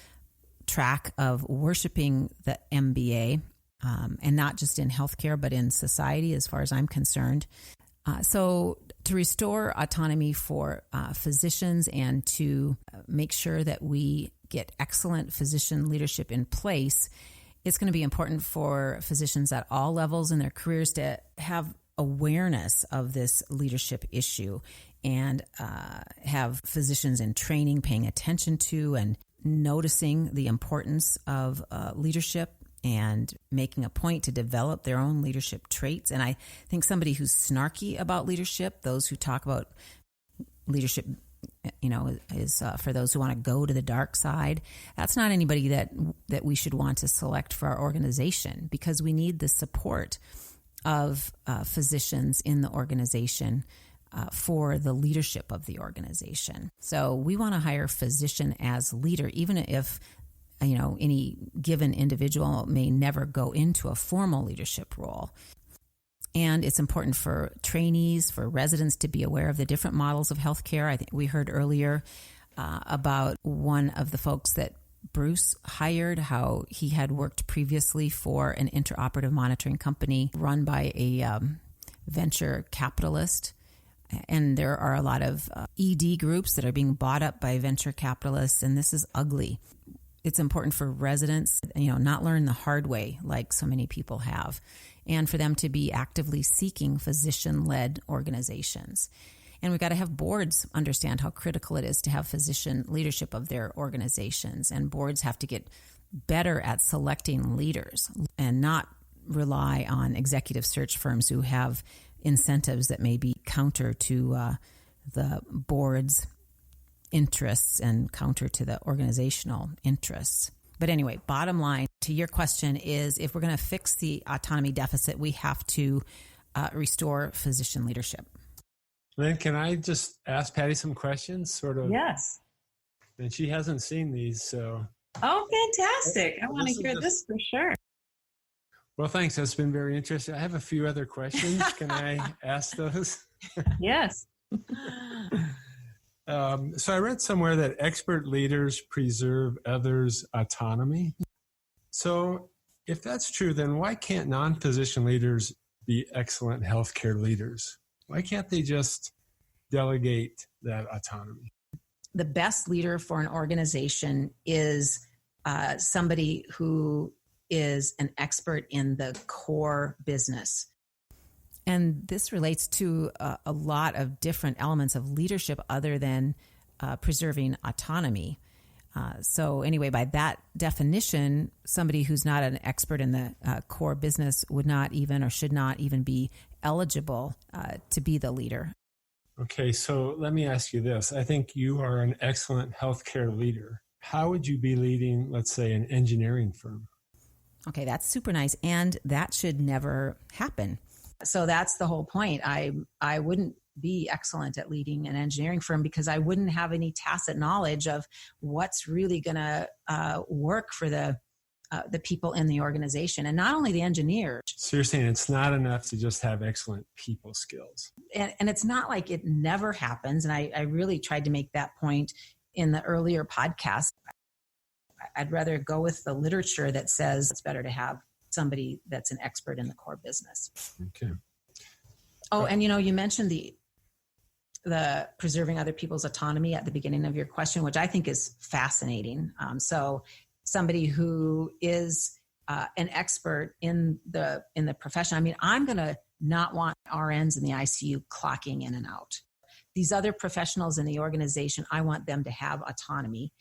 track of worshiping the MBA, and not just in healthcare, but in society, as far as I'm concerned. So to restore autonomy for physicians and to make sure that we get excellent physician leadership in place, it's going to be important for physicians at all levels in their careers to have awareness of this leadership issue and have physicians in training paying attention to and noticing the importance of leadership and making a point to develop their own leadership traits. And I think somebody who's snarky about leadership, those who talk about leadership, is for those who want to go to the dark side. That's not anybody that we should want to select for our organization, because we need the support of physicians in the organization for the leadership of the organization. So we want to hire physician as leader, even if any given individual may never go into a formal leadership role. And it's important for trainees, for residents to be aware of the different models of healthcare. I think we heard earlier about one of the folks that Bruce hired, how he had worked previously for an interoperative monitoring company run by a venture capitalist. And there are a lot of ED groups that are being bought up by venture capitalists, and this is ugly. It's important for residents, not learn the hard way like so many people have, and for them to be actively seeking physician-led organizations. And we've got to have boards understand how critical it is to have physician leadership of their organizations. And boards have to get better at selecting leaders and not rely on executive search firms who have incentives that may be counter to the board's interests and counter to the organizational interests. But anyway, bottom line to your question is, if we're going to fix the autonomy deficit, we have to restore physician leadership. Lynn, can I just ask Patty some questions? Sort of. Yes. And she hasn't seen these, so. Oh, fantastic. I want to hear this for sure. Well, thanks. That's been very interesting. I have a few other questions. Can I ask those? Yes. So I read somewhere that expert leaders preserve others' autonomy. So if that's true, then why can't non-physician leaders be excellent healthcare leaders? Why can't they just delegate that autonomy? The best leader for an organization is somebody who is an expert in the core business. And this relates to a lot of different elements of leadership other than preserving autonomy. So anyway, by that definition, somebody who's not an expert in the core business would not even or should not even be eligible to be the leader. Okay, so let me ask you this. I think you are an excellent healthcare leader. How would you be leading, let's say, an engineering firm? Okay, that's super nice. And that should never happen. So that's the whole point. I wouldn't be excellent at leading an engineering firm because I wouldn't have any tacit knowledge of what's really going to work for the people in the organization, and not only the engineers. So you're saying it's not enough to just have excellent people skills. And it's not like it never happens. And I really tried to make that point in the earlier podcast. I'd rather go with the literature that says it's better to have somebody that's an expert in the core business. Okay. Oh, and you mentioned the preserving other people's autonomy at the beginning of your question, which I think is fascinating. So somebody who is an expert in the profession. I mean, I'm going to not want RNs in the ICU clocking in and out. These other professionals in the organization, I want them to have autonomy.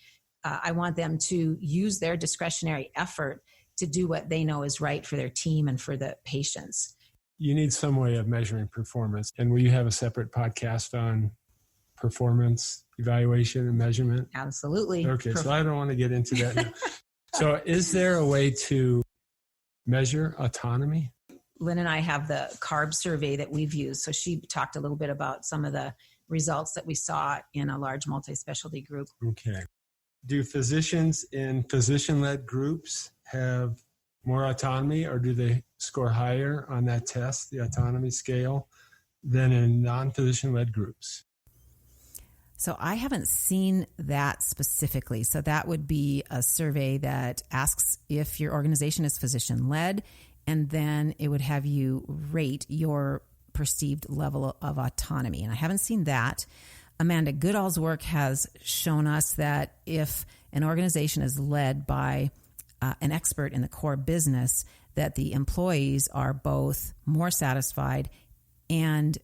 I want them to use their discretionary effort to do what they know is right for their team and for the patients. You need some way of measuring performance. And will you have a separate podcast on performance evaluation and measurement? Absolutely. Okay, so I don't want to get into that now. So is there a way to measure autonomy? Lynn and I have the CARB survey that we've used. So she talked a little bit about some of the results that we saw in a large multi-specialty group. Okay. Do physicians in physician-led groups have more autonomy, or do they score higher on that test, the autonomy scale, than in non-physician-led groups? So I haven't seen that specifically. So that would be a survey that asks if your organization is physician-led, and then it would have you rate your perceived level of autonomy. And I haven't seen that. Amanda Goodall's work has shown us that if an organization is led by an expert in the core business, that the employees are both more satisfied and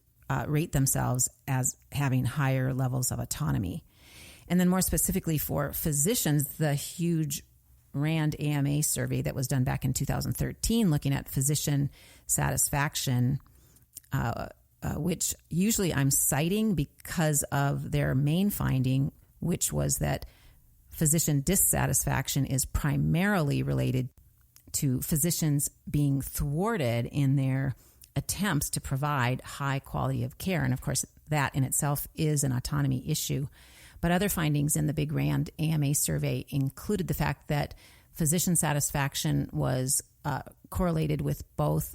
rate themselves as having higher levels of autonomy. And then more specifically for physicians, the huge RAND AMA survey that was done back in 2013, looking at physician satisfaction, which usually I'm citing because of their main finding, which was that physician dissatisfaction is primarily related to physicians being thwarted in their attempts to provide high quality of care. And of course, that in itself is an autonomy issue. But other findings in the Big RAND AMA survey included the fact that physician satisfaction was correlated with both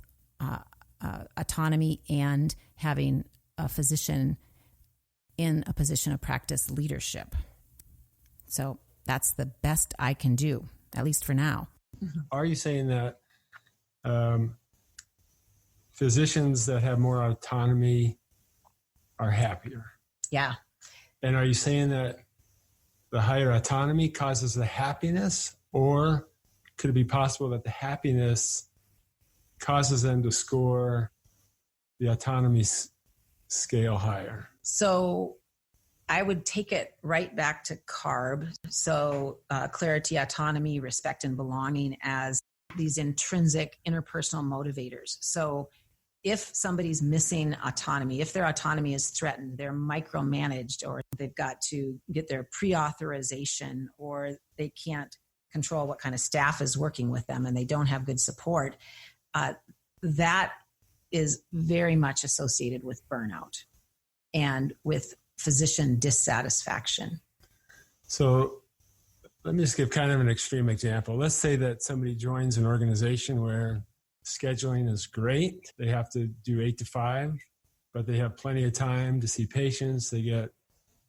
autonomy and having a physician in a position of practice leadership. So that's the best I can do, at least for now. Are you saying that physicians that have more autonomy are happier? Yeah. And are you saying that the higher autonomy causes the happiness, or could it be possible that the happiness causes them to score the autonomy scale higher? So I would take it right back to CARB. So clarity, autonomy, respect, and belonging as these intrinsic interpersonal motivators. So if somebody's missing autonomy, if their autonomy is threatened, they're micromanaged, or they've got to get their pre-authorization, or they can't control what kind of staff is working with them and they don't have good support, that is very much associated with burnout and with physician dissatisfaction. So let me just give kind of an extreme example. Let's say that somebody joins an organization where scheduling is great. They have to do 8 to 5, but they have plenty of time to see patients. They get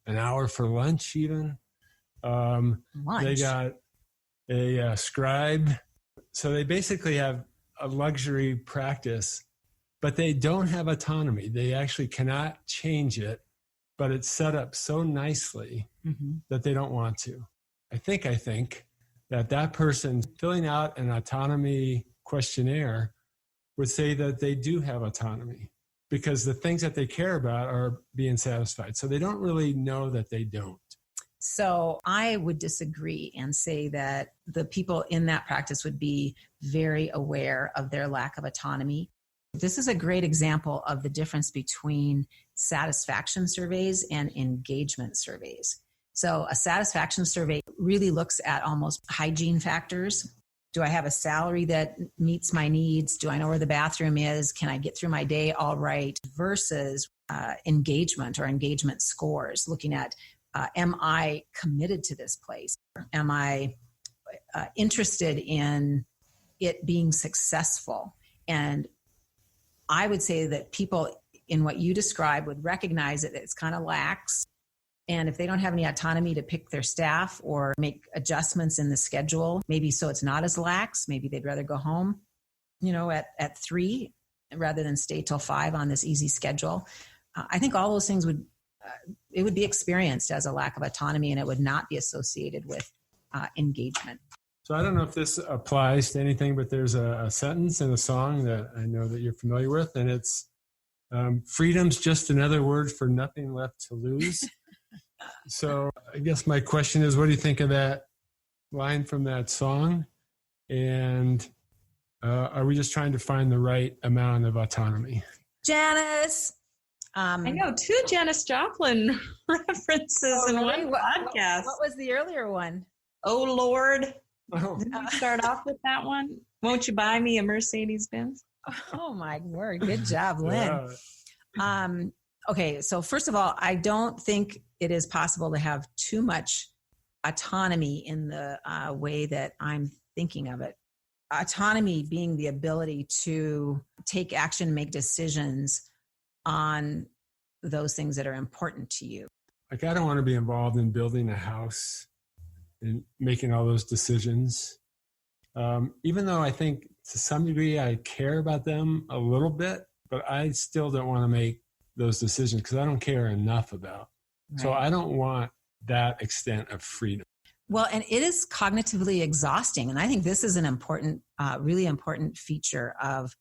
an hour for lunch even. They got a scribe. So they basically have a luxury practice, but they don't have autonomy. They actually cannot change it, but it's set up so nicely that they don't want to. I think that person filling out an autonomy questionnaire would say that they do have autonomy because the things that they care about are being satisfied. So they don't really know that they don't. So I would disagree and say that the people in that practice would be very aware of their lack of autonomy. This is a great example of the difference between satisfaction surveys and engagement surveys. So a satisfaction survey really looks at almost hygiene factors. Do I have a salary that meets my needs? Do I know where the bathroom is? Can I get through my day all right? Versus engagement or engagement scores, looking at am I committed to this place? Am I interested in it being successful? And I would say that people in what you describe would recognize that it's kind of lax. And if they don't have any autonomy to pick their staff or make adjustments in the schedule, maybe so it's not as lax, maybe they'd rather go home, at 3 rather than stay till 5 on this easy schedule. I think all those things would be experienced as a lack of autonomy, and it would not be associated with engagement. So I don't know if this applies to anything, but there's a sentence in a song that I know that you're familiar with, and it's freedom's just another word for nothing left to lose. So I guess my question is, what do you think of that line from that song? And are we just trying to find the right amount of autonomy? Janice! I know 2 Janis Joplin references in one podcast. What was the earlier one? Oh, Lord. Oh. Didn't we start off with that one? Won't you buy me a Mercedes-Benz? Oh, my word. Good job, Lynn. Yeah. Okay, so first of all, I don't think it is possible to have too much autonomy in the way that I'm thinking of it. Autonomy being the ability to take action, make decisions on those things that are important to you. Like, I don't want to be involved in building a house and making all those decisions. Even though I think to some degree I care about them a little bit, but I still don't want to make those decisions because I don't care enough about. Right. So I don't want that extent of freedom. Well, and it is cognitively exhausting. And I think this is an important, really important feature of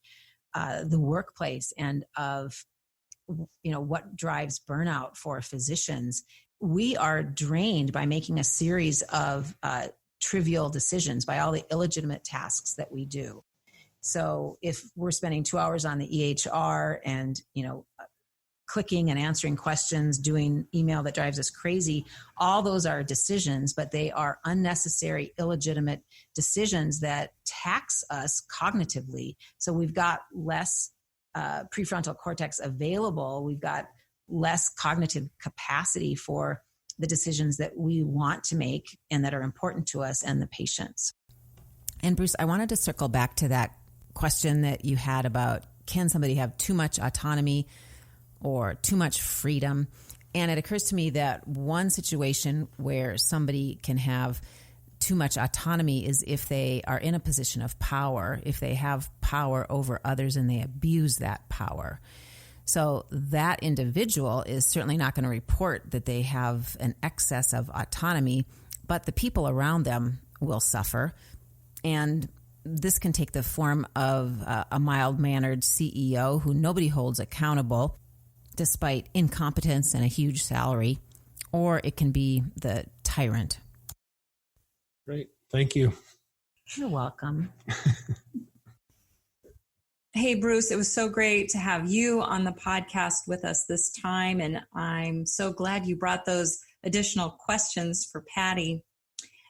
the workplace and of, what drives burnout for physicians. We are drained by making a series of trivial decisions, by all the illegitimate tasks that we do. So if we're spending 2 hours on the EHR and, clicking and answering questions, doing email that drives us crazy. All those are decisions, but they are unnecessary, illegitimate decisions that tax us cognitively. So we've got less prefrontal cortex available. We've got less cognitive capacity for the decisions that we want to make and that are important to us and the patients. And Bruce, I wanted to circle back to that question that you had about, can somebody have too much autonomy or too much freedom? And it occurs to me that one situation where somebody can have too much autonomy is if they are in a position of power, if they have power over others and they abuse that power. So that individual is certainly not going to report that they have an excess of autonomy, but the people around them will suffer. And this can take the form of a mild-mannered CEO who nobody holds accountable despite incompetence and a huge salary, or it can be the tyrant. Great. Thank you. You're welcome. Hey, Bruce, it was so great to have you on the podcast with us this time. And I'm so glad you brought those additional questions for Patty.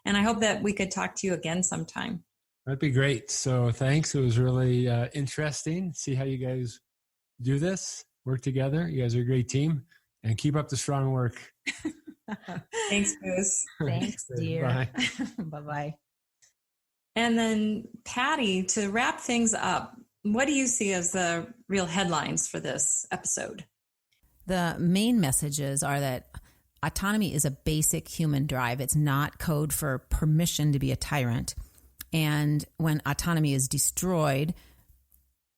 And I hope that we could talk to you again sometime. That'd be great. So thanks. It was really interesting. See how you guys do this, work together. You guys are a great team, and keep up the strong work. Thanks, Bruce. Thanks, dear. Bye. Bye-bye. And then Patty, to wrap things up, what do you see as the real headlines for this episode? The main messages are that autonomy is a basic human drive. It's not code for permission to be a tyrant. And when autonomy is destroyed,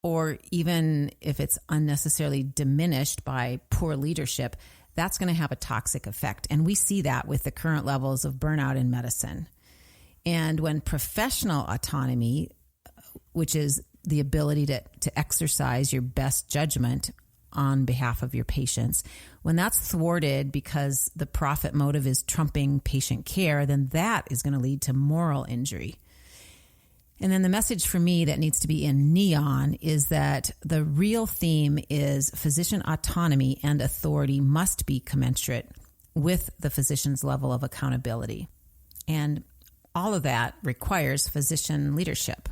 or even if it's unnecessarily diminished by poor leadership, that's going to have a toxic effect. And we see that with the current levels of burnout in medicine. And when professional autonomy, which is the ability to exercise your best judgment on behalf of your patients, when that's thwarted because the profit motive is trumping patient care, then that is going to lead to moral injury. And then the message for me that needs to be in neon is that the real theme is physician autonomy and authority must be commensurate with the physician's level of accountability. And all of that requires physician leadership.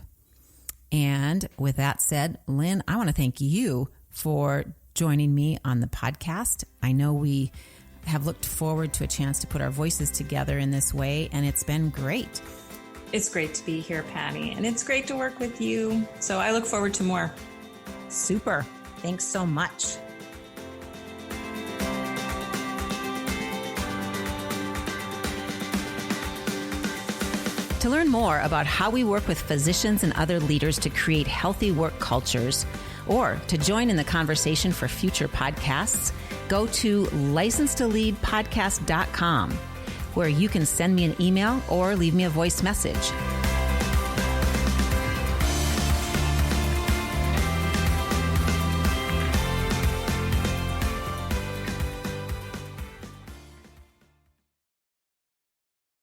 And with that said, Lynn, I want to thank you for joining me on the podcast. I know we have looked forward to a chance to put our voices together in this way, and it's been great. It's great to be here, Patty, and it's great to work with you. So I look forward to more. Super. Thanks so much. To learn more about how we work with physicians and other leaders to create healthy work cultures, or to join in the conversation for future podcasts, go to license2leadpodcast.com, where you can send me an email or leave me a voice message.